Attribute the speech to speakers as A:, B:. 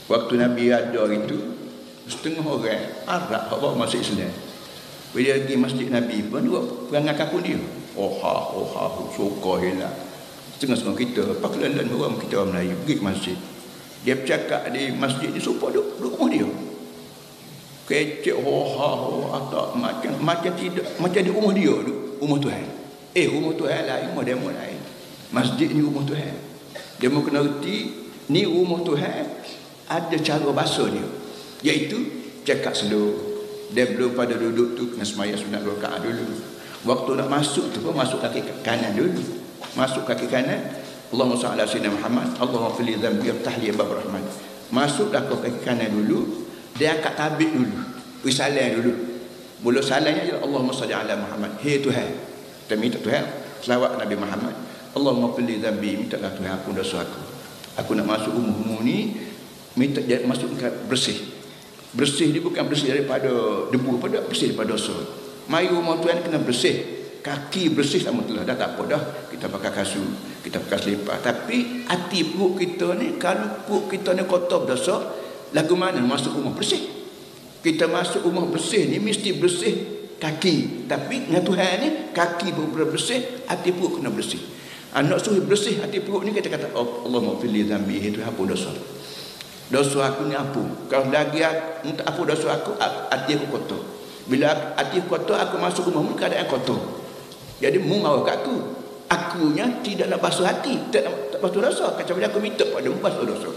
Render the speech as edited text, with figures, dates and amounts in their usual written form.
A: Waktu Nabi ada itu, setengah orang Arab bawa masuk Islam. Bila pergi masjid Nabi pun dua perangai kaku dia. Suka hilang. Setengah-setengah kita, pak kelan orang kita orang Melayu pergi ke masjid. Dia bercakap di masjid ni supaya duduk rumah dia. Kecek atau macam tidak macam di rumah dia duduk, rumah Tuhan. Rumah Tuhan lain, rumah demo lain. Masjid ni rumah Tuhan. Dia mau kena reti ni rumah Tuhan ada cara bahasa dia. Iaitu cakap slow. Dia belum pada duduk tu kena semaya sunat rakaat dulu. Waktu nak masuk tu pun masuk kaki kanan dulu. Masuk kaki kanan, Allahumma salli ala sayyidina Muhammad, Allahumma fil dhanbi wa tahliya bab rahman. Masuklah ke kaki kanan dulu, dia angkat tabik dulu. Pergi salam dulu. Mula salamnya ialah Allahumma salli ala Muhammad. Hei Tuhan. Kita minta Tuhan selawat Nabi Muhammad. Allahumma fil dhanbi, mintalah Tuhan aku dosa aku. Aku nak masuk rumah ni, minta dia masuk bersih. Bersih ni bukan bersih daripada debu, pada bersih daripada dosa. Mari rumah Tuhan kena bersih. Kaki bersih sama telah, dah tak apa dah. Kita pakai kasut, kita pakai selipar. Tapi hati perut kita ni, kalau perut kita ni kotor berdosa, lagu mana masuk rumah bersih? Kita masuk rumah bersih ni mesti bersih kaki. Tapi dengan Tuhan ni, kaki pun bersih, hati perut kena bersih. Nak suruh bersih hati perut ni, kita kata, oh, Allahumma fil dhanbi, itu apa dosa? Dosa aku ni apa? Kalau lagi minta apa dosa aku, hati aku kotor. Bila hati aku kotor, aku masuk rumah pun keadaan kotor. Jadi mengawal kat aku. Akunya tidak nak basuh hati, tak basuh dosa. Macam bila aku minta pada basuh dosa.